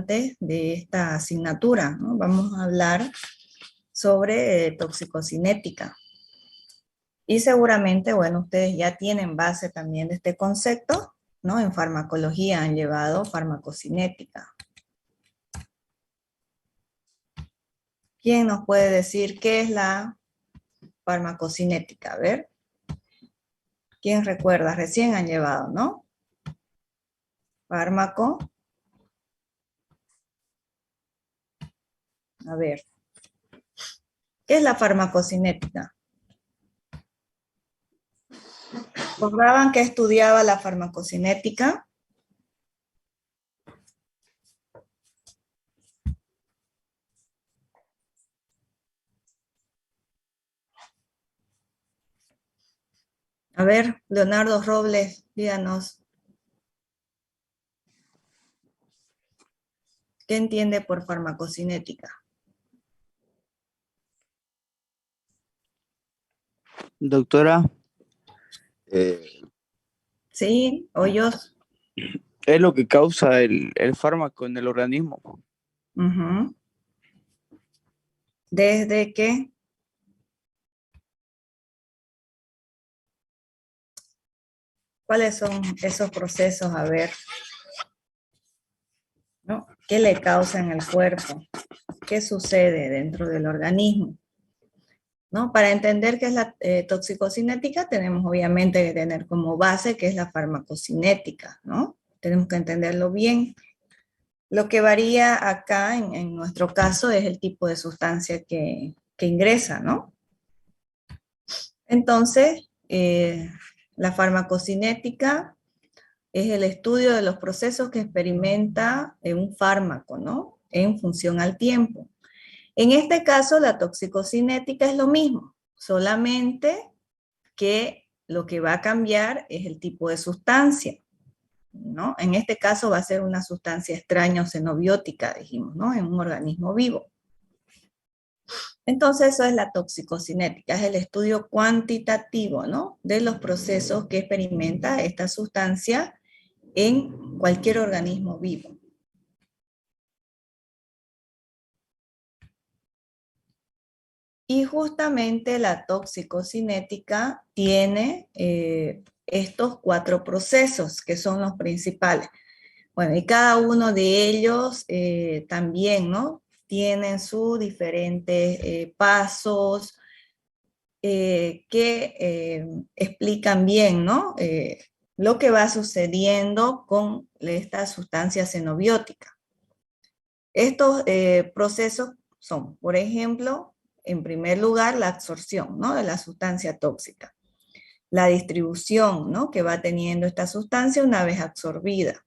importantes de esta asignatura, ¿no? Vamos a hablar sobre toxicocinética. Y seguramente, bueno, ustedes ya tienen base también de este concepto, ¿no? En farmacología han llevado farmacocinética. ¿Quién nos puede decir qué es la farmacocinética? A ver. ¿Quién recuerda? Recién han llevado, ¿no? Fármaco. A ver. ¿Qué es la farmacocinética? ¿Recordaban que estudiaba la farmacocinética? A ver, Leonardo Robles, díganos. ¿Qué entiende por farmacocinética? Doctora, ¿Sí? ¿Hoyos? es lo que causa el fármaco en el organismo. Uh-huh. ¿Desde qué? ¿Cuáles son esos procesos? A ver, ¿no? ¿Qué le causa en el cuerpo? ¿Qué sucede dentro del organismo? ¿No? Para entender qué es la toxicocinética, tenemos obviamente que tener como base qué es la farmacocinética, ¿no? Tenemos que entenderlo bien. Lo que varía acá, en nuestro caso, es el tipo de sustancia que ingresa, ¿no? Entonces, la farmacocinética es el estudio de los procesos que experimenta un fármaco, ¿no? En función al tiempo. En este caso, la toxicocinética es lo mismo, solamente que lo que va a cambiar es el tipo de sustancia, ¿no? En este caso va a ser una sustancia extraña o xenobiótica, dijimos, ¿no? En un organismo vivo. Entonces eso es la toxicocinética, es el estudio cuantitativo, ¿no? De los procesos que experimenta esta sustancia en cualquier organismo vivo. Y justamente la toxicocinética tiene estos 4 procesos que son los principales. Bueno, y cada uno de ellos también, ¿no? Tienen sus diferentes pasos que explican bien, ¿no? Lo que va sucediendo con esta sustancia xenobiótica. Estos procesos son, por ejemplo, en primer lugar, la absorción, ¿no? De la sustancia tóxica. La distribución, ¿no? Que va teniendo esta sustancia una vez absorbida.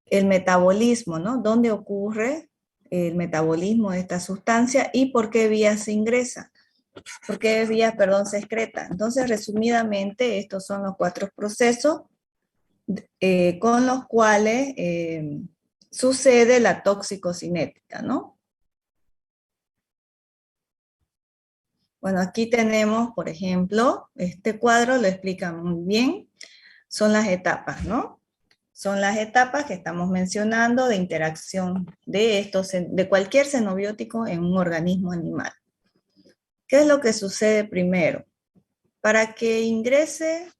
El metabolismo, ¿no? ¿Dónde ocurre el metabolismo de esta sustancia y por qué vías se ingresa? ¿Por qué vías, perdón, se excreta? Entonces, resumidamente, estos son los 4 procesos con los cuales sucede la toxicocinética, ¿no? Bueno, aquí tenemos, por ejemplo, este cuadro lo explica muy bien, son las etapas, ¿no? Son las etapas que estamos mencionando de interacción de cualquier xenobiótico en un organismo animal. ¿Qué es lo que sucede primero? Para que ingrese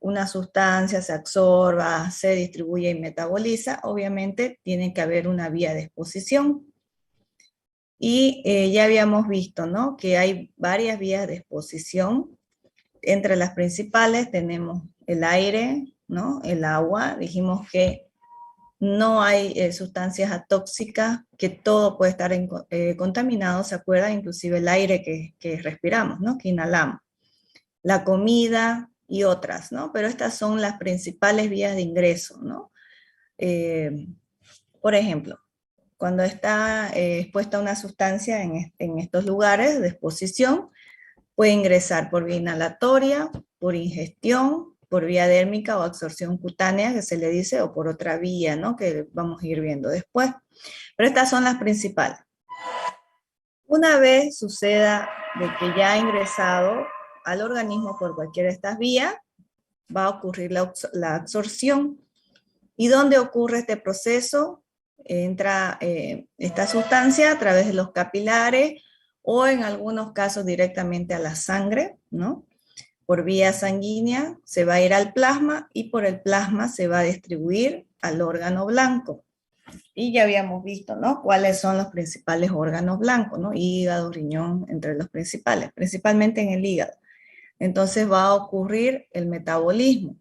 una sustancia, se absorba, se distribuye y metaboliza, obviamente tiene que haber una vía de exposición. Y ya habíamos visto, ¿no? Que hay varias vías de exposición. Entre las principales tenemos el aire, ¿no? El agua. Dijimos que no hay sustancias atóxicas, que todo puede estar contaminado, ¿se acuerdan? Inclusive el aire que respiramos, ¿no? Que inhalamos. La comida y otras, ¿no? Pero estas son las principales vías de ingreso, ¿no? Por ejemplo, cuando está expuesta una sustancia en estos lugares de exposición, puede ingresar por vía inhalatoria, por ingestión, por vía dérmica o absorción cutánea, que se le dice, o por otra vía, ¿no? Que vamos a ir viendo después. Pero estas son las principales. Una vez suceda de que ya ha ingresado al organismo por cualquiera de estas vías, va a ocurrir la absorción. ¿Y dónde ocurre este proceso? entra esta sustancia a través de los capilares o en algunos casos directamente a la sangre, ¿no? Por vía sanguínea se va a ir al plasma y por el plasma se va a distribuir al órgano blanco. Y ya habíamos visto, ¿no? Cuáles son los principales órganos blancos, ¿no? Hígado, riñón, entre los principales, principalmente en el hígado. Entonces va a ocurrir el metabolismo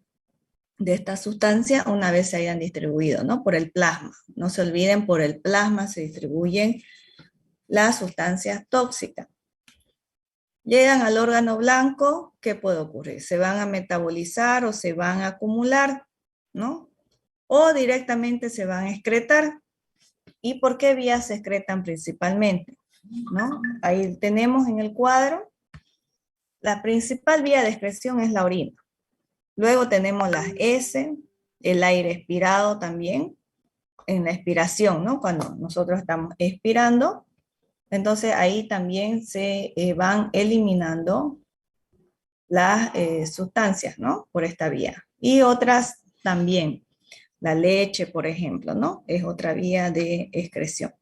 de esta sustancia una vez se hayan distribuido, ¿no? Por el plasma. No se olviden, por el plasma se distribuyen las sustancias tóxicas. Llegan al órgano blanco, ¿qué puede ocurrir? Se van a metabolizar o se van a acumular, ¿no? O directamente se van a excretar. ¿Y por qué vías se excretan principalmente? ¿No? Ahí tenemos en el cuadro, la principal vía de excreción es la orina. Luego tenemos las heces, el aire expirado también, en la expiración, ¿no? Cuando nosotros estamos expirando, entonces ahí también se van eliminando las sustancias, ¿no? Por esta vía. Y otras también, la leche, por ejemplo, ¿no? Es otra vía de excreción.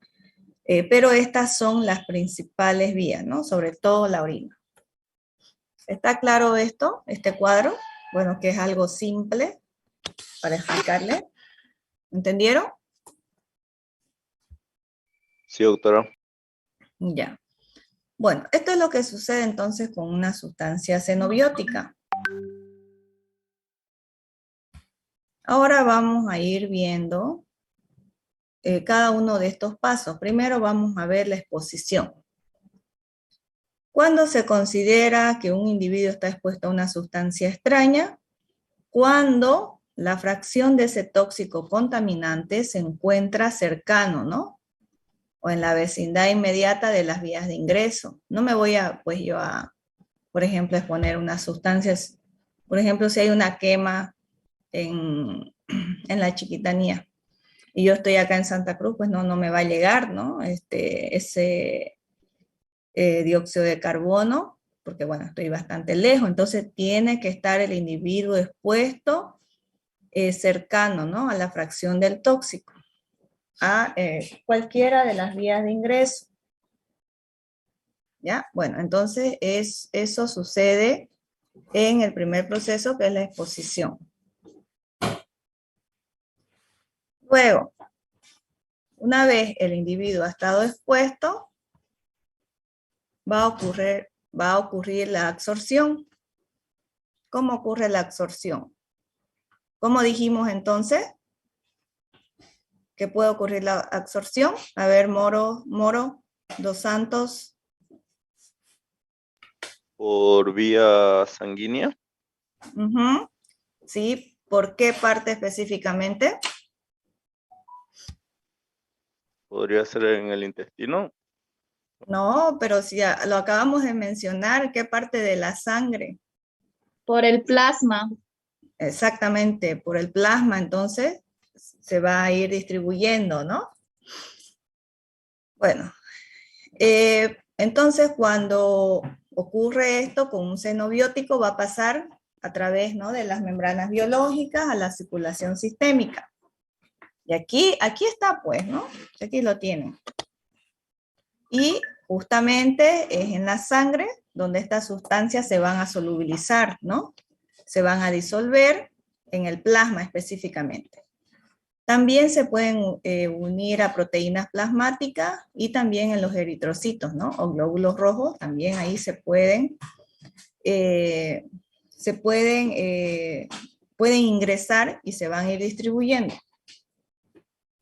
Pero estas son las principales vías, ¿no? Sobre todo la orina. ¿Está claro esto, este cuadro? Bueno, que es algo simple para explicarle. ¿Entendieron? Sí, doctora. Ya. Bueno, esto es lo que sucede entonces con una sustancia xenobiótica. Ahora vamos a ir viendo cada uno de estos pasos. Primero vamos a ver la exposición. ¿Cuándo se considera que un individuo está expuesto a una sustancia extraña? Cuando la fracción de ese tóxico contaminante se encuentra cercano, ¿no? O en la vecindad inmediata de las vías de ingreso. No me voy a, pues yo a, por ejemplo, exponer unas sustancias. Por ejemplo, si hay una quema en la Chiquitanía y yo estoy acá en Santa Cruz, pues no me va a llegar, ¿no? Ese dióxido de carbono, porque bueno, estoy bastante lejos, entonces tiene que estar el individuo expuesto cercano, ¿no? A la fracción del tóxico, a cualquiera de las vías de ingreso. ¿Ya? Bueno, entonces eso sucede en el primer proceso, que es la exposición. Luego, una vez el individuo ha estado expuesto, va a ocurrir la absorción. ¿Cómo ocurre la absorción? ¿Cómo dijimos entonces que puede ocurrir la absorción? A ver, Moro, Dos Santos. Por vía sanguínea. Sí, ¿por qué parte específicamente? Podría ser en el intestino. No, pero si ya lo acabamos de mencionar, ¿qué parte de la sangre? Por el plasma. Exactamente, por el plasma, entonces se va a ir distribuyendo, ¿no? Bueno, entonces cuando ocurre esto con un xenobiótico va a pasar a través, ¿no?, de las membranas biológicas a la circulación sistémica. Y aquí está, pues, ¿no? Aquí lo tienen. Y justamente es en la sangre donde estas sustancias se van a solubilizar, ¿no? Se van a disolver en el plasma específicamente. También se pueden unir a proteínas plasmáticas y también en los eritrocitos, ¿no? O glóbulos rojos, también ahí pueden ingresar y se van a ir distribuyendo.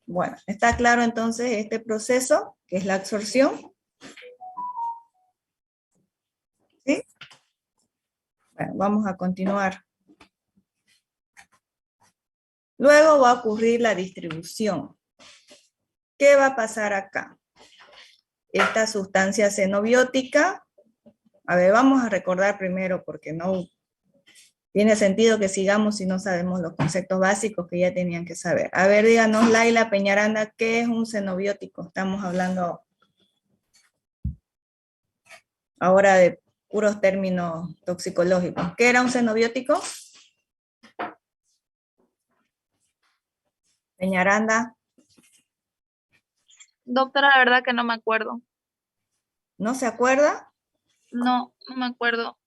Bueno, ¿está claro entonces este proceso, que es la absorción? ¿Sí? Bueno, vamos a continuar. Luego va a ocurrir la distribución. ¿Qué va a pasar acá? Esta sustancia xenobiótica, a ver, vamos a recordar primero porque no tiene sentido que sigamos si no sabemos los conceptos básicos que ya tenían que saber. A ver, díganos, Laila Peñaranda, ¿qué es un xenobiótico? Estamos hablando ahora de puros términos toxicológicos. ¿Qué era un xenobiótico? Peñaranda. Doctora, la verdad que no me acuerdo. ¿No se acuerda? No, no me acuerdo.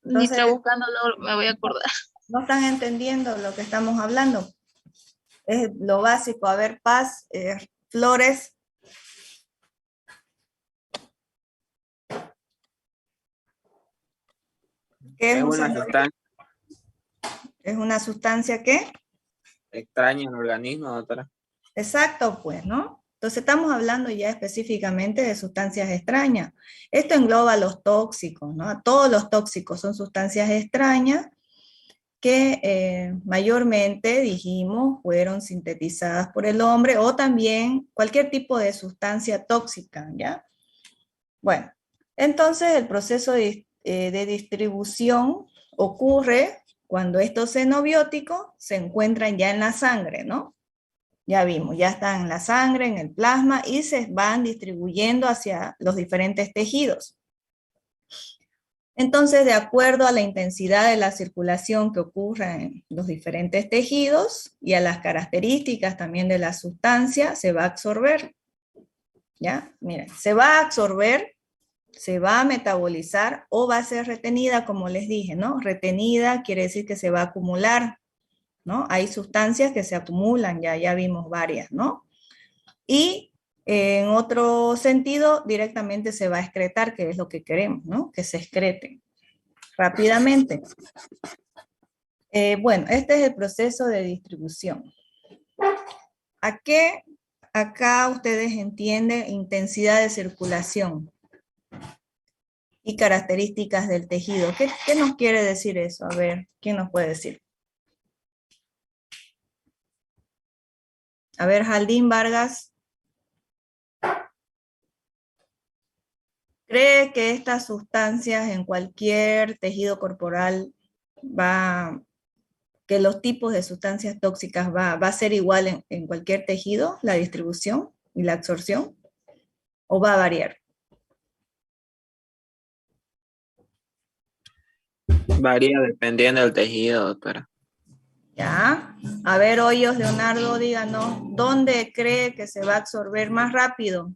Ni Entonces, buscándolo me voy a acordar. no están entendiendo lo que estamos hablando. Es lo básico. A ver, Paz, Flores. ¿Qué es Es un una cenobio? sustancia ¿Es una sustancia qué? extraña en el organismo, doctora. Exacto, pues, ¿no? Entonces estamos hablando ya específicamente de sustancias extrañas. Esto engloba los tóxicos, ¿no? Todos los tóxicos son sustancias extrañas que mayormente, dijimos, fueron sintetizadas por el hombre o también cualquier tipo de sustancia tóxica, ¿ya? Bueno, entonces el proceso de distribución ocurre cuando estos xenobióticos se encuentran ya en la sangre, ¿no? Ya vimos, ya están en la sangre, en el plasma y se van distribuyendo hacia los diferentes tejidos. Entonces, de acuerdo a la intensidad de la circulación que ocurre en los diferentes tejidos y a las características también de la sustancia, se va a absorber. ¿Ya? Miren, se va a absorber, se va a metabolizar o va a ser retenida, como les dije, ¿no? Retenida quiere decir que se va a acumular, ¿no? Hay sustancias que se acumulan, ya vimos varias, ¿no? Y en otro sentido, directamente se va a excretar, que es lo que queremos, ¿no? Que se excrete rápidamente. Bueno, este es el proceso de distribución. ¿A qué acá ustedes entienden intensidad de circulación y características del tejido? ¿Qué nos quiere decir eso? A ver, ¿quién nos puede decir? A ver, Jaldín Vargas. ¿Cree que estas sustancias en cualquier tejido corporal que los tipos de sustancias tóxicas va a ser igual en cualquier tejido, la distribución y la absorción? ¿O va a variar? Varía dependiendo del tejido, doctora. ¿Ya? A ver, Hoyos, Leonardo, díganos, ¿dónde cree que se va a absorber más rápido?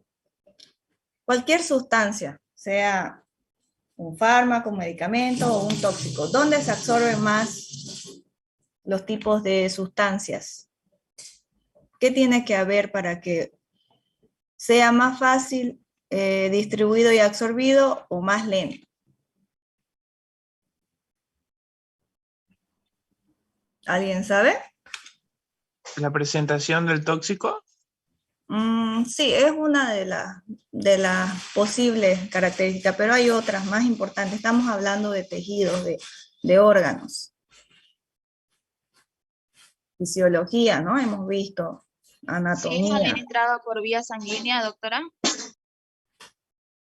Cualquier sustancia, sea un fármaco, un medicamento o un tóxico, ¿dónde se absorben más los tipos de sustancias? ¿Qué tiene que haber para que sea más fácil distribuido y absorbido o más lento? ¿Alguien sabe? La presentación del tóxico. Sí, es una de las posibles características, pero hay otras más importantes. Estamos hablando de tejidos, de órganos. Fisiología, ¿no? Hemos visto ¿Sí es anatomía. administrado por vía sanguínea, doctora?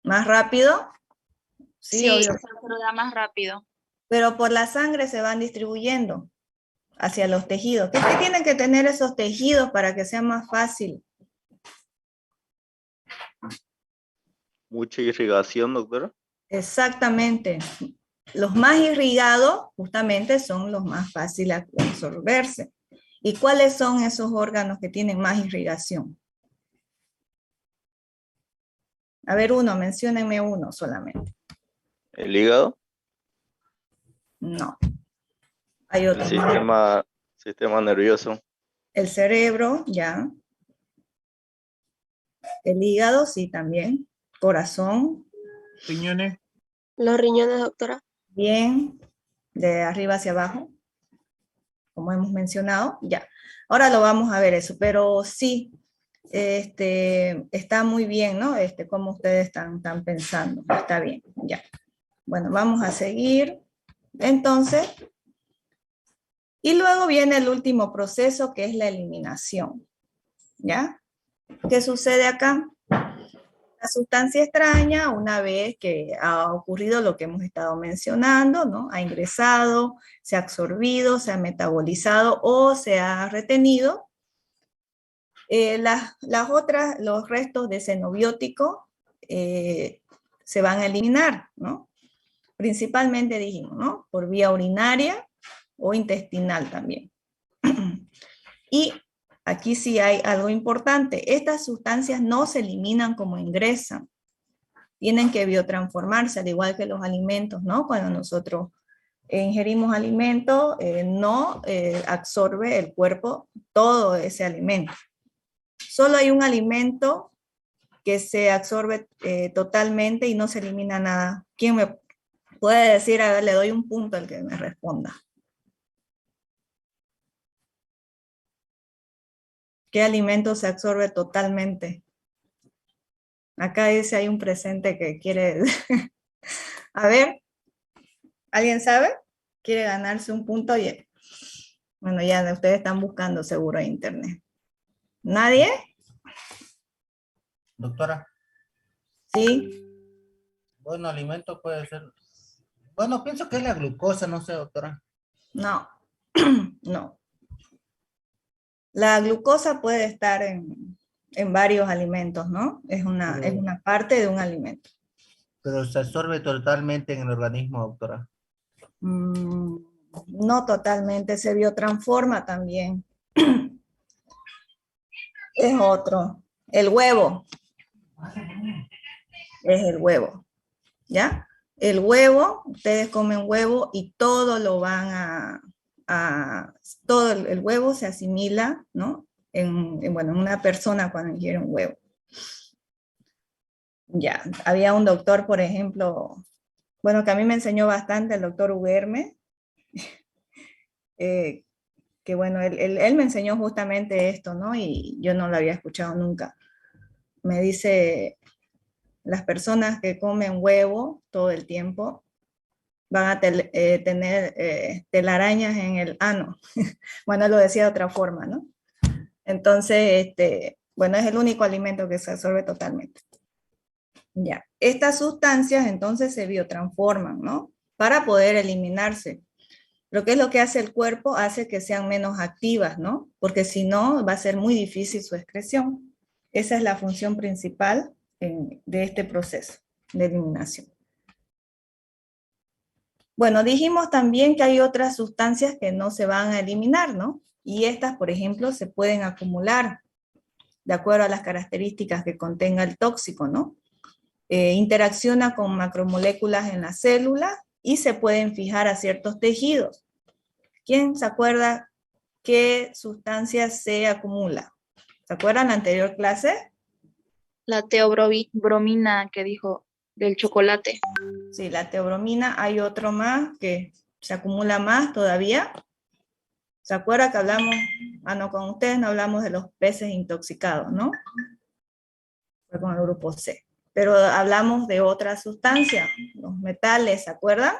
¿Más rápido? Sí, Sí, obvio. se absorbe más rápido. Pero por la sangre se van distribuyendo hacia los tejidos. ¿Qué tienen que tener esos tejidos para que sea más fácil? Mucha irrigación, doctora. Exactamente. Los más irrigados justamente son los más fáciles de absorberse. ¿Y cuáles son esos órganos que tienen más irrigación? A ver, menciónenme uno solamente. El hígado, No. Hay el otros más. sistema nervioso, El cerebro, ya. El hígado, sí, también. Corazón, Riñones. Los riñones, doctora. bien. De arriba hacia abajo, como hemos mencionado, ya. Ahora lo vamos a ver eso, pero sí, está muy bien, ¿no? Como ustedes están pensando, está bien, ya. Bueno, vamos a seguir. Entonces, y luego viene el último proceso, que es la eliminación, ¿ya? ¿Qué sucede acá? La sustancia extraña, una vez que ha ocurrido lo que hemos estado mencionando, ¿no? Ha ingresado, se ha absorbido, se ha metabolizado o se ha retenido, los restos de xenobiótico se van a eliminar, ¿no? Principalmente dijimos, ¿no? Por vía urinaria o intestinal también. Y aquí sí hay algo importante. Estas sustancias no se eliminan como ingresan. Tienen que biotransformarse, al igual que los alimentos, ¿no? Cuando nosotros ingerimos alimentos, no absorbe el cuerpo todo ese alimento. Solo hay un alimento que se absorbe totalmente y no se elimina nada. ¿Quién me puede decir? A ver, le doy un punto al que me responda. ¿Qué alimento se absorbe totalmente? Acá dice hay un presente que quiere... A ver, ¿alguien sabe? ¿Quiere ganarse un punto? Bueno, ya ustedes están buscando seguro en internet. ¿Nadie? Doctora, Sí. bueno, alimento puede ser. Bueno, pienso que es la glucosa, no sé, doctora. No. No. La glucosa puede estar en varios alimentos, ¿no? Es una parte de un alimento. Pero se absorbe totalmente en el organismo, doctora. No totalmente, se biotransforma también. Es otro. El huevo. Es el huevo. ¿Ya? El huevo, ustedes comen huevo y todo lo van todo el huevo se asimila, ¿no? Bueno, en una persona cuando ingiere un huevo. Ya, había un doctor, por ejemplo, bueno, que a mí me enseñó bastante, el doctor Uberme, que bueno, él me enseñó justamente esto, ¿no? Y yo no lo había escuchado nunca. Me dice, las personas que comen huevo todo el tiempo van a tener telarañas en el ano. Bueno, lo decía de otra forma, ¿no? Entonces, bueno, es el único alimento que se absorbe totalmente. Ya, estas sustancias entonces se biotransforman, ¿no? Para poder eliminarse. Pero ¿qué es lo que hace el cuerpo? Hace que sean menos activas, ¿no? Porque si no, va a ser muy difícil su excreción. Esa es la función principal de este proceso de eliminación. Bueno, dijimos también que hay otras sustancias que no se van a eliminar, ¿no? Y estas, por ejemplo, se pueden acumular de acuerdo a las características que contenga el tóxico, ¿no? Interacciona con macromoléculas en la célula y se pueden fijar a ciertos tejidos. ¿Quién se acuerda qué sustancia se acumula? ¿Se acuerdan la anterior clase? La teobromina que dijo del chocolate. Sí, la teobromina. Hay otro más que se acumula más todavía. ¿Se acuerda que hablamos? Ah, no, con ustedes no hablamos de los peces intoxicados, ¿no? Fue con el grupo C. Pero hablamos de otra sustancia, los metales, ¿se acuerdan?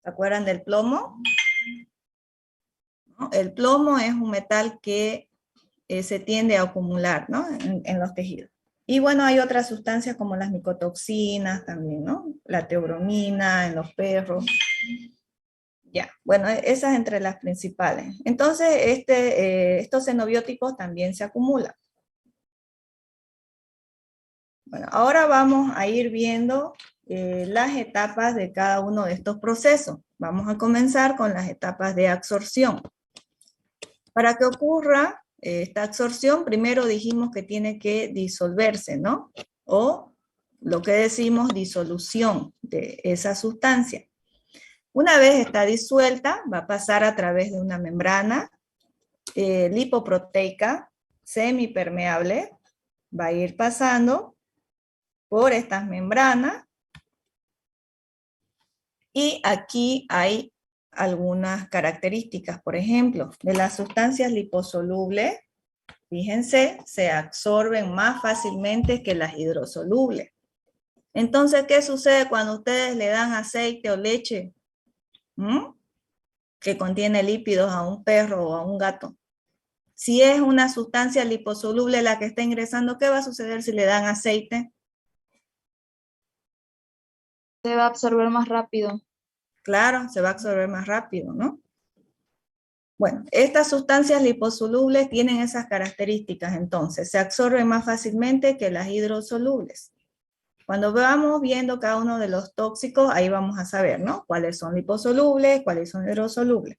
¿Se acuerdan del plomo? ¿No? El plomo es un metal que se tiende a acumular, ¿no? En los tejidos. Y bueno, hay otras sustancias como las micotoxinas también, ¿no? La teobromina en los perros. Ya, bueno, esas entre las principales. Entonces, estos xenobióticos también se acumulan. Bueno, ahora vamos a ir viendo las etapas de cada uno de estos procesos. Vamos a comenzar con las etapas de absorción. Para que ocurra esta absorción, primero dijimos que tiene que disolverse, ¿no? O lo que decimos disolución de esa sustancia. Una vez está disuelta, va a pasar a través de una membrana lipoproteica semipermeable, va a ir pasando por estas membranas, y aquí hay algunas características, por ejemplo, de las sustancias liposolubles, fíjense, se absorben más fácilmente que las hidrosolubles. Entonces, ¿qué sucede cuando ustedes le dan aceite o leche que contiene lípidos a un perro o a un gato? Si es una sustancia liposoluble la que está ingresando, ¿qué va a suceder si le dan aceite? Se va a absorber más rápido. Claro, se va a absorber más rápido, ¿no? Bueno, estas sustancias liposolubles tienen esas características, entonces, se absorben más fácilmente que las hidrosolubles. Cuando vamos viendo cada uno de los tóxicos, ahí vamos a saber, ¿no? Cuáles son liposolubles, cuáles son hidrosolubles.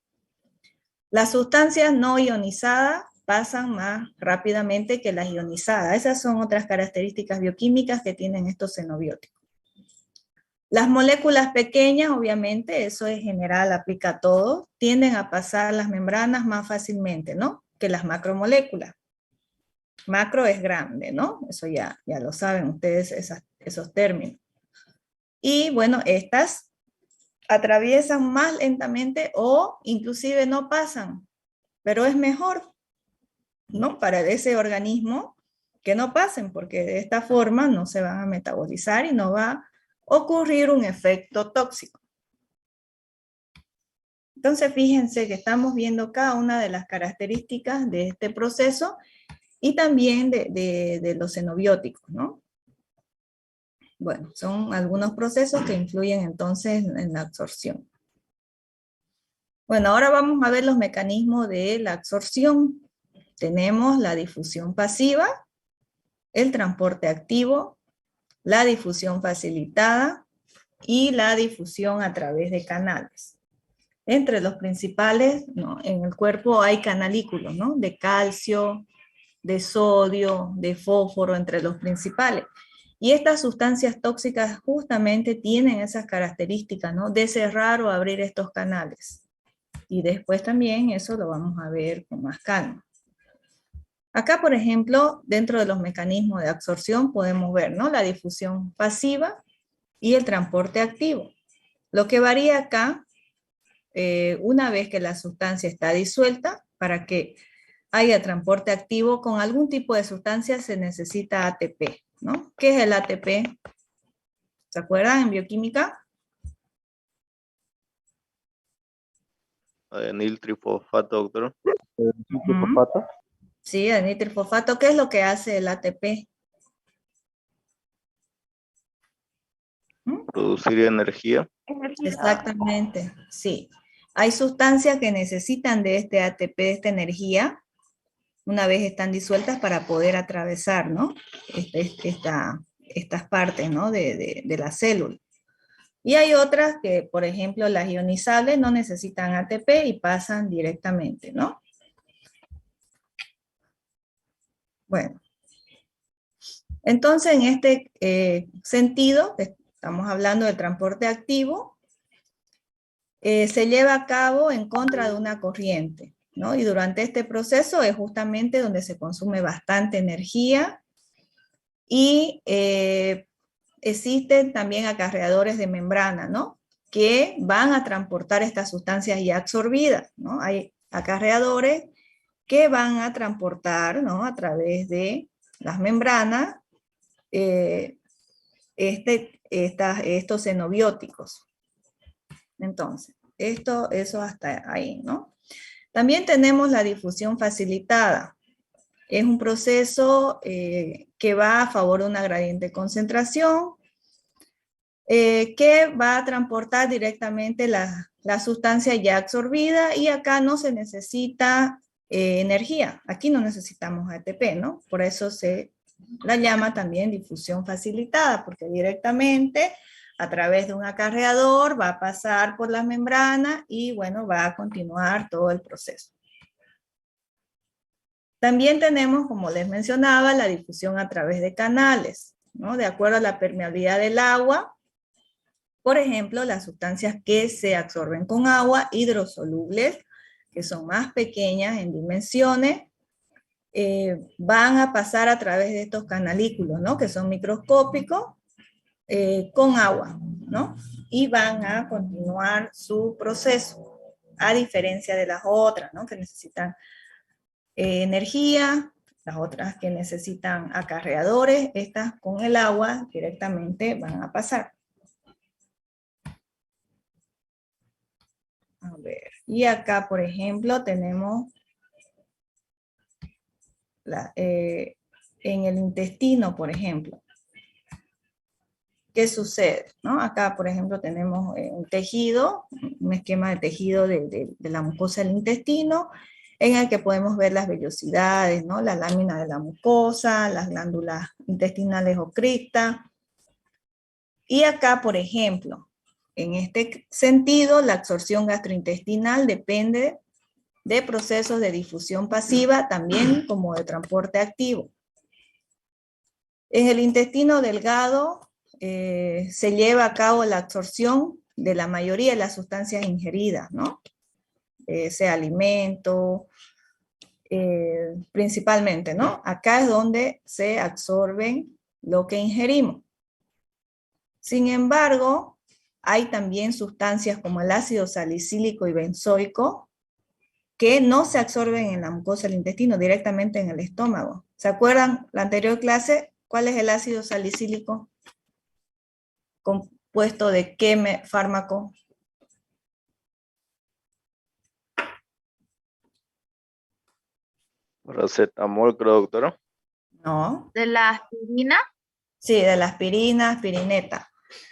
Las sustancias no ionizadas pasan más rápidamente que las ionizadas. Esas son otras características bioquímicas que tienen estos xenobióticos. Las moléculas pequeñas, obviamente, eso es general, aplica a todos, tienden a pasar las membranas más fácilmente, ¿no? Que las macromoléculas. Macro es grande, ¿no? Eso ya lo saben ustedes, esos términos. Y bueno, estas atraviesan más lentamente o inclusive no pasan, pero es mejor, ¿no? Para ese organismo que no pasen, porque de esta forma no se van a metabolizar y no va a ocurrir un efecto tóxico. Entonces fíjense que estamos viendo cada una de las características de este proceso y también de los xenobióticos, ¿no? Bueno, son algunos procesos que influyen entonces en la absorción. Bueno, ahora vamos a ver los mecanismos de la absorción. Tenemos la difusión pasiva, el transporte activo, la difusión facilitada y la difusión a través de canales. Entre los principales, ¿no? En el cuerpo hay canalículos, ¿no? De calcio, de sodio, de fósforo, entre los principales. Y estas sustancias tóxicas justamente tienen esas características, ¿no? De cerrar o abrir estos canales. Y después también eso lo vamos a ver con más calma. Acá, por ejemplo, dentro de los mecanismos de absorción podemos ver, ¿no? La difusión pasiva y el transporte activo. Lo que varía acá, una vez que la sustancia está disuelta, para que haya transporte activo con algún tipo de sustancia se necesita ATP, ¿no? ¿Qué es el ATP? ¿Se acuerdan en bioquímica? Adeniltrifosfato, doctor. Fosfato. Sí, adeniltrifosfato. ¿Qué es lo que hace el ATP? Producir energía. Exactamente, sí. Hay sustancias que necesitan de este ATP, de esta energía, una vez están disueltas para poder atravesar, ¿no? Estas partes, ¿no? de la célula. Y hay otras que, por ejemplo, las ionizables no necesitan ATP y pasan directamente, ¿no? Bueno. Entonces, en este sentido, estamos hablando del transporte activo, se lleva a cabo en contra de una corriente, ¿no? Y durante este proceso es justamente donde se consume bastante energía y existen también acarreadores de membrana, ¿no? Que van a transportar estas sustancias ya absorbidas, ¿no? Hay acarreadores que van a transportar, ¿no? A través de las membranas estos xenobióticos. Entonces, eso hasta ahí, ¿no? También tenemos la difusión facilitada. Es un proceso que va a favor de una gradiente de concentración, que va a transportar directamente la sustancia ya absorbida y acá no se necesita energía. Aquí no necesitamos ATP, ¿no? Por eso se la llama también difusión facilitada, porque directamente a través de un acarreador va a pasar por las membranas y bueno, va a continuar todo el proceso. También tenemos, como les mencionaba, la difusión a través de canales, ¿no? De acuerdo a la permeabilidad del agua, por ejemplo, las sustancias que se absorben con agua, hidrosolubles, que son más pequeñas en dimensiones, van a pasar a través de estos canalículos, ¿no? Que son microscópicos, con agua, ¿no? Y van a continuar su proceso, a diferencia de las otras, ¿no? Que necesitan energía, las otras que necesitan acarreadores, estas con el agua directamente van a pasar. A ver, y acá, por ejemplo, tenemos en el intestino, por ejemplo. ¿Qué sucede? ¿No? Acá, por ejemplo, tenemos un tejido, un esquema de tejido de la mucosa del intestino, en el que podemos ver las vellosidades, ¿no? La lámina de la mucosa, las glándulas intestinales o cripta. Y acá, por ejemplo, en este sentido, la absorción gastrointestinal depende de procesos de difusión pasiva, también como de transporte activo. En el intestino delgado se lleva a cabo la absorción de la mayoría de las sustancias ingeridas, ¿no? Sea alimento, principalmente, ¿no? Acá es donde se absorben lo que ingerimos. Sin embargo, hay también sustancias como el ácido salicílico y benzoico que no se absorben en la mucosa del intestino, directamente en el estómago. ¿Se acuerdan la anterior clase? ¿Cuál es el ácido salicílico? ¿Compuesto de qué fármaco? Paracetamol, creo, doctora. No. ¿De la aspirina? Sí, de la aspirina, aspirineta.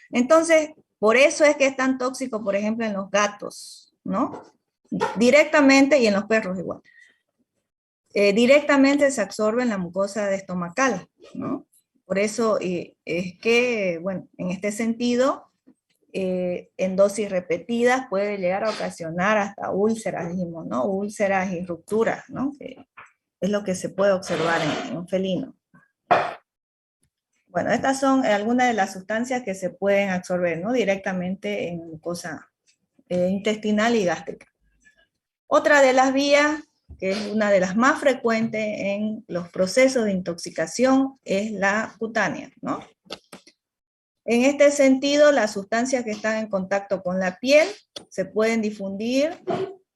Entonces, por eso es que es tan tóxico, por ejemplo, en los gatos, ¿no? Directamente, y en los perros igual. Directamente se absorbe en la mucosa estomacal, ¿no? Por eso es que, bueno, en este sentido, en dosis repetidas puede llegar a ocasionar hasta úlceras, dijimos, ¿no? Úlceras y rupturas, ¿no? Que es lo que se puede observar en un felino. Bueno, estas son algunas de las sustancias que se pueden absorber, ¿no? Directamente en mucosa intestinal y gástrica. Otra de las vías, que es una de las más frecuentes en los procesos de intoxicación, es la cutánea, ¿no? En este sentido, las sustancias que están en contacto con la piel se pueden difundir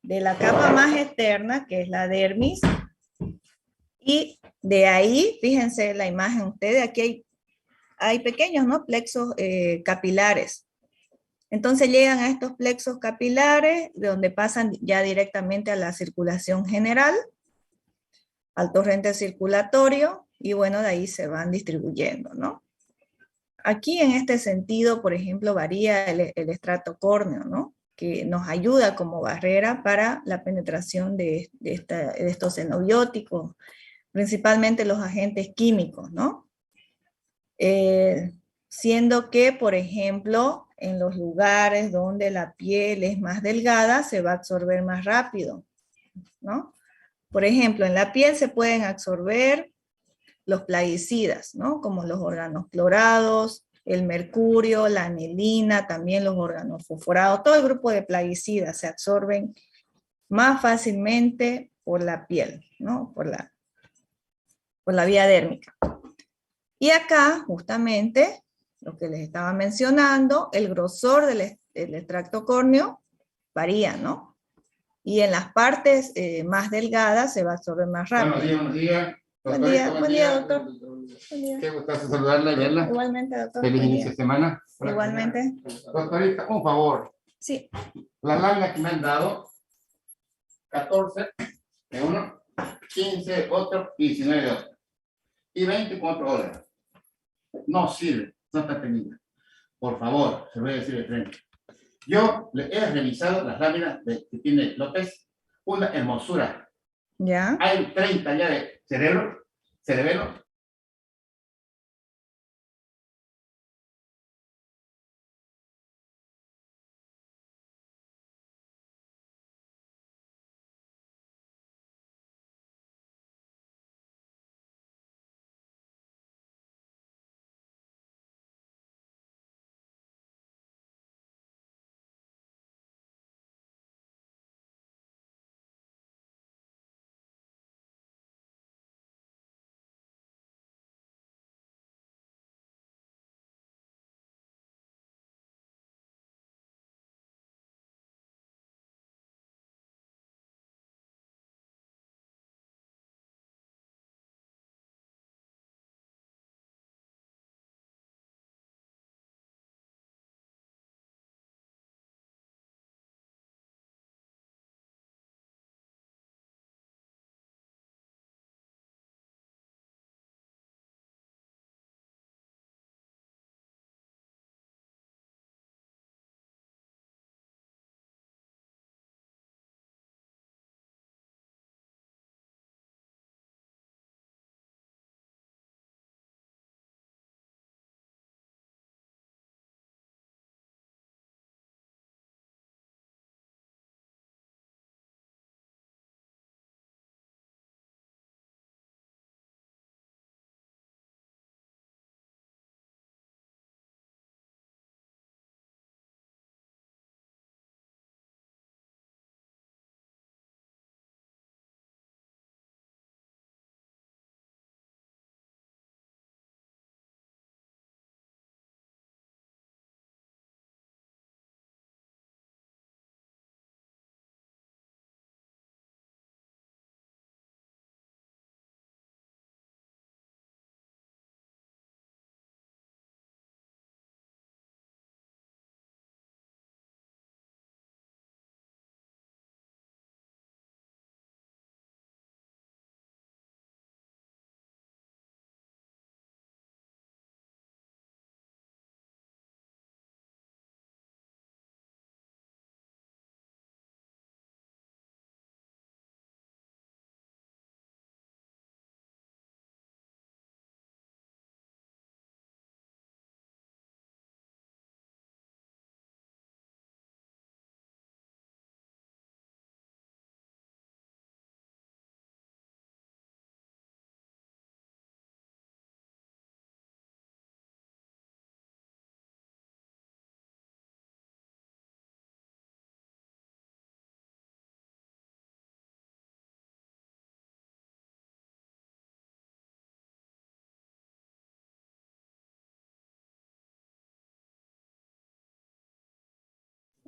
de la capa más externa, que es la dermis, y de ahí, fíjense la imagen ustedes, aquí hay pequeños, ¿no? Plexos capilares. Entonces llegan a estos plexos capilares, de donde pasan ya directamente a la circulación general, al torrente circulatorio, y bueno, de ahí se van distribuyendo, ¿no? Aquí en este sentido, por ejemplo, varía el estrato córneo, ¿no? Que nos ayuda como barrera para la penetración de estos xenobióticos, principalmente los agentes químicos, ¿no? Siendo que, por ejemplo, en los lugares donde la piel es más delgada, se va a absorber más rápido, ¿no? Por ejemplo, en la piel se pueden absorber los plaguicidas, ¿no? Como los organoclorados, el mercurio, la anilina, también los organofosforados, todo el grupo de plaguicidas se absorben más fácilmente por la piel, ¿no? Por la vía dérmica. Y acá, justamente, lo que les estaba mencionando, el grosor del extracto córneo varía, ¿no? Y en las partes más delgadas se va a absorber más rápido. Buenos días. Buen día, doctor. Buen día. Qué gustazo saludarla y verla. Igualmente, doctor. Feliz Buen inicio día. de semana. Igualmente. Doctorita, un favor. Sí. Las láminas que me han dado, 14 de uno, 15 de otro y 19 de otro. Y 20 con otro orden. No sirve, no está teniendo. Por favor, se lo voy a decir de frente. Yo le he revisado las láminas que tiene López, una hermosura. ¿Ya? Hay 30 ya de cerebelo,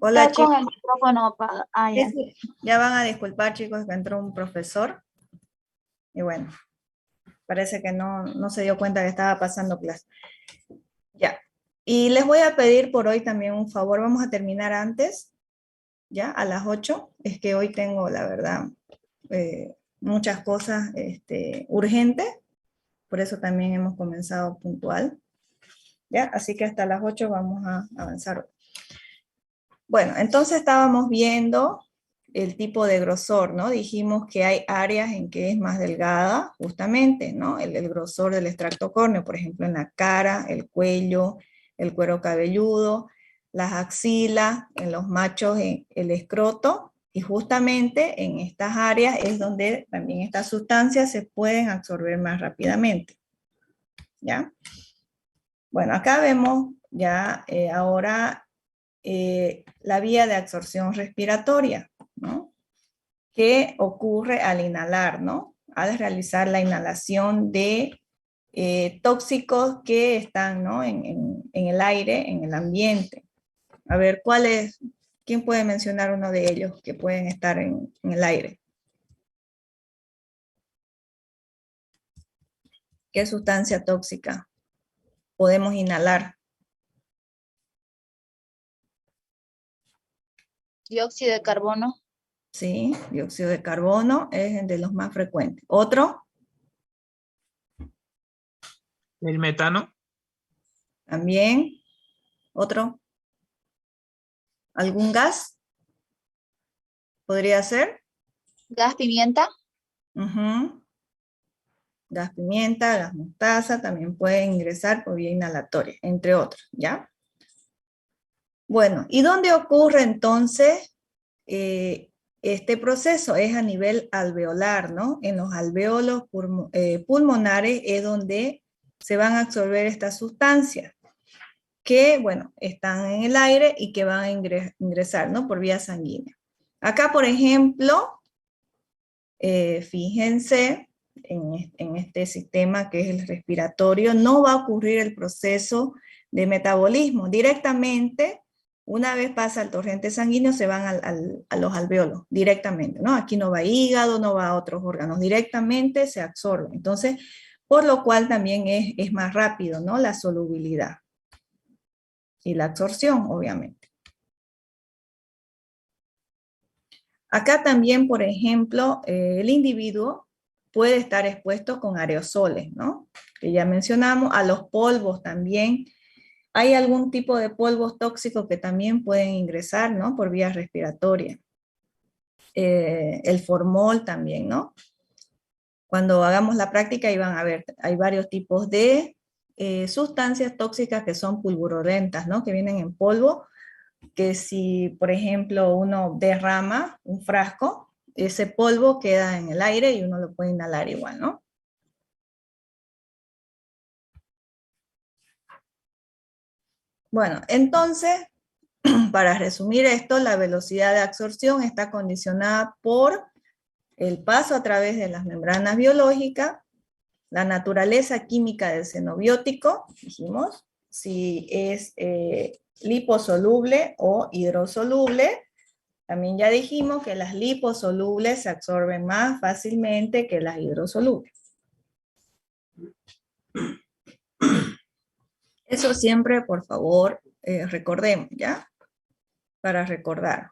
Hola, Está con chicos. el micrófono apagado. Ah, ya. Ya van a disculpar, chicos, que entró un profesor. Y bueno, parece que no se dio cuenta que estaba pasando clase. Ya. Y les voy a pedir por hoy también un favor. Vamos a terminar antes, ya, a las 8. Es que hoy tengo, la verdad, muchas cosas urgentes. Por eso también hemos comenzado puntual. ¿Ya? Así que hasta las 8 vamos a avanzar. Bueno, entonces estábamos viendo el tipo de grosor, ¿no? Dijimos que hay áreas en que es más delgada, justamente, ¿no? El grosor del extracto córneo, por ejemplo, en la cara, el cuello, el cuero cabelludo, las axilas, en los machos, en el escroto, y justamente en estas áreas es donde también estas sustancias se pueden absorber más rápidamente, ¿ya? Bueno, acá vemos ya ahora la vía de absorción respiratoria, ¿no? Que ocurre al inhalar, ¿no? Al realizar la inhalación de tóxicos que están, ¿no? en el aire, en el ambiente. A ver, ¿quién puede mencionar uno de ellos que pueden estar en el aire? ¿Qué sustancia tóxica podemos inhalar? Dióxido de carbono. Sí, dióxido de carbono es de los más frecuentes. ¿Otro? El metano. También. ¿Otro? ¿Algún gas? ¿Podría ser? Gas pimienta. Ujú. Gas pimienta, gas mostaza, también pueden ingresar por vía inhalatoria, entre otros, ¿ya? Bueno, ¿y dónde ocurre entonces este proceso? Es a nivel alveolar, ¿no? En los alvéolos pulmonares es donde se van a absorber estas sustancias que, bueno, están en el aire y que van a ingresar, ¿no? Por vía sanguínea. Acá, por ejemplo, fíjense en este sistema que es el respiratorio, no va a ocurrir el proceso de metabolismo. Directamente, una vez pasa el torrente sanguíneo, se van a los alvéolos, directamente, ¿no? Aquí no va hígado, no va a otros órganos, directamente se absorbe. Entonces, por lo cual también es más rápido, ¿no? La solubilidad y la absorción, obviamente. Acá también, por ejemplo, el individuo puede estar expuesto con aerosoles, ¿no? Que ya mencionamos, a los polvos también. Hay algún tipo de polvos tóxicos que también pueden ingresar, ¿no? Por vía respiratoria. El formol también, ¿no? Cuando hagamos la práctica ahí van a ver, hay varios tipos de sustancias tóxicas que son pulverulentas, ¿no? Que vienen en polvo, que si, por ejemplo, uno derrama un frasco, ese polvo queda en el aire y uno lo puede inhalar igual, ¿no? Bueno, entonces, para resumir esto, la velocidad de absorción está condicionada por el paso a través de las membranas biológicas, la naturaleza química del xenobiótico, dijimos, si es liposoluble o hidrosoluble. También ya dijimos que las liposolubles se absorben más fácilmente que las hidrosolubles. Eso siempre, por favor, recordemos, ¿ya? Para recordar.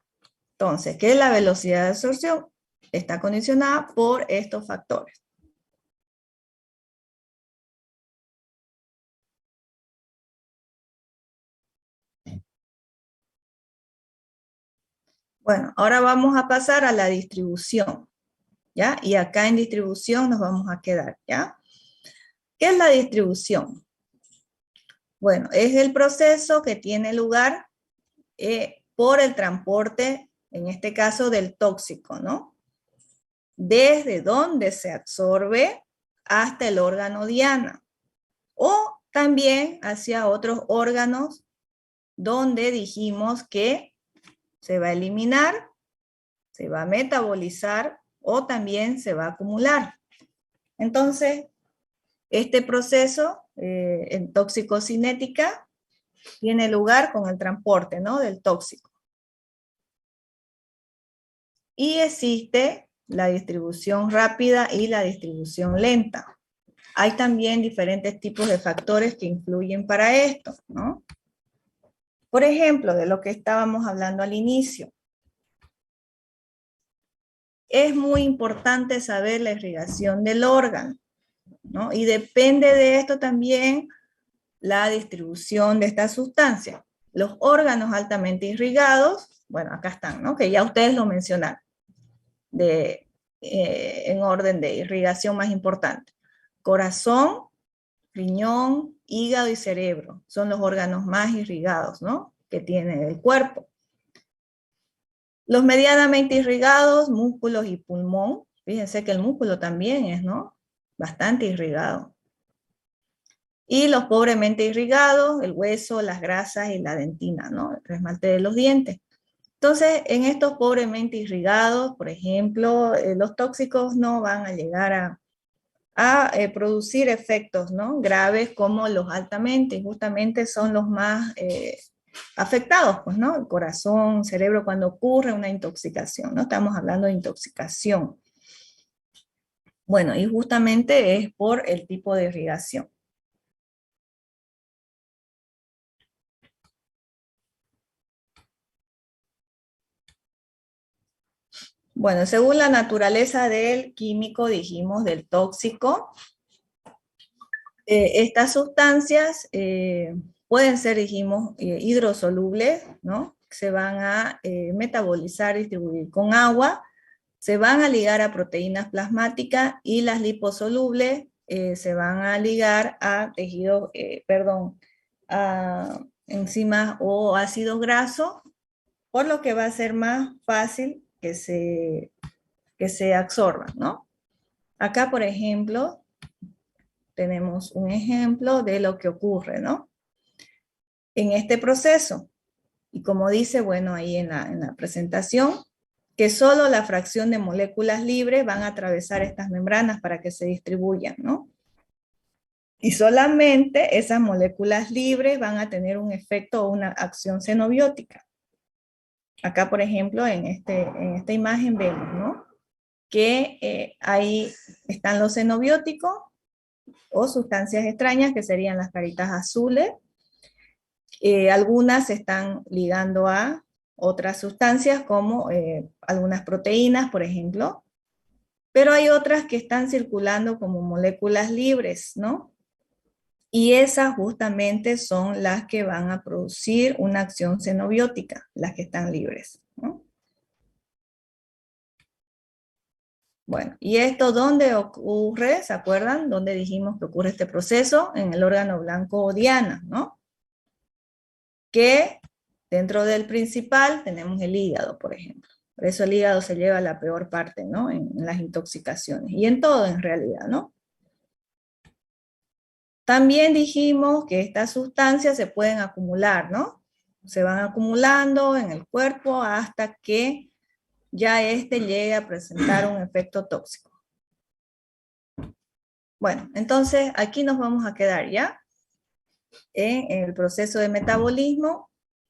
Entonces, ¿qué es la velocidad de absorción? Está condicionada por estos factores. Bueno, ahora vamos a pasar a la distribución, ¿ya? Y acá en distribución nos vamos a quedar, ¿ya? ¿Qué es la distribución? Bueno, es el proceso que tiene lugar por el transporte, en este caso del tóxico, ¿no? Desde donde se absorbe hasta el órgano diana, o también hacia otros órganos donde dijimos que se va a eliminar, se va a metabolizar o también se va a acumular. Entonces, este proceso en toxicocinética tiene lugar con el transporte, ¿no? Del tóxico. Y existe la distribución rápida y la distribución lenta. Hay también diferentes tipos de factores que influyen para esto, ¿no? Por ejemplo, de lo que estábamos hablando al inicio. Es muy importante saber la irrigación del órgano, ¿no? Y depende de esto también la distribución de esta sustancia. Los órganos altamente irrigados, bueno, acá están, ¿no? Que ya ustedes lo mencionaron, en orden de irrigación más importante. Corazón, riñón, hígado y cerebro son los órganos más irrigados, ¿no? Que tiene el cuerpo. Los medianamente irrigados, músculos y pulmón. Fíjense que el músculo también es, ¿no? Bastante irrigado. Y los pobremente irrigados, el hueso, las grasas y la dentina, ¿no? El esmalte de los dientes. Entonces, en estos pobremente irrigados, por ejemplo, los tóxicos no van a llegar a producir efectos, ¿no? Graves como los altamente, y justamente son los más afectados, pues, ¿no? El corazón, cerebro, cuando ocurre una intoxicación, ¿no? Estamos hablando de intoxicación. Bueno, y justamente es por el tipo de irrigación. Bueno, según la naturaleza del químico, dijimos, del tóxico, estas sustancias pueden ser, dijimos, hidrosolubles, ¿no? Se van a metabolizar, distribuir con agua, se van a ligar a proteínas plasmáticas y las liposolubles se van a ligar a tejidos, a enzimas o ácidos grasos, por lo que va a ser más fácil que se absorban, ¿no? Acá, por ejemplo, tenemos un ejemplo de lo que ocurre, ¿no? En este proceso, y como dice, bueno, ahí en la presentación, que solo la fracción de moléculas libres van a atravesar estas membranas para que se distribuyan, ¿no? Y solamente esas moléculas libres van a tener un efecto o una acción xenobiótica. Acá, por ejemplo, en esta imagen vemos, ¿no? Que ahí están los xenobióticos o sustancias extrañas, que serían las caritas azules. Algunas se están ligando a otras sustancias, como algunas proteínas, por ejemplo. Pero hay otras que están circulando como moléculas libres, ¿no? Y esas justamente son las que van a producir una acción xenobiótica, las que están libres, ¿no? Bueno, ¿y esto dónde ocurre? ¿Se acuerdan? ¿Dónde dijimos que ocurre este proceso? En el órgano blanco o diana, ¿no? Que dentro del principal tenemos el hígado, por ejemplo. Por eso el hígado se lleva la peor parte, ¿no? En las intoxicaciones. Y en todo, en realidad, ¿no? También dijimos que estas sustancias se pueden acumular, ¿no? Se van acumulando en el cuerpo hasta que ya llegue a presentar un efecto tóxico. Bueno, entonces aquí nos vamos a quedar ya en el proceso de metabolismo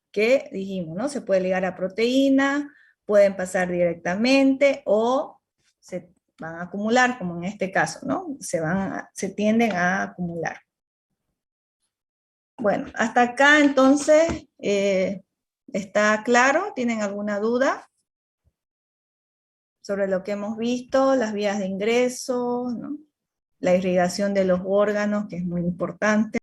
que dijimos, ¿no? Se puede ligar a proteínas, pueden pasar directamente o se van a acumular, como en este caso, ¿no? Se tienden a acumular. Bueno, hasta acá entonces está claro. ¿Tienen alguna duda sobre lo que hemos visto? Las vías de ingreso, ¿no? La irrigación de los órganos, que es muy importante.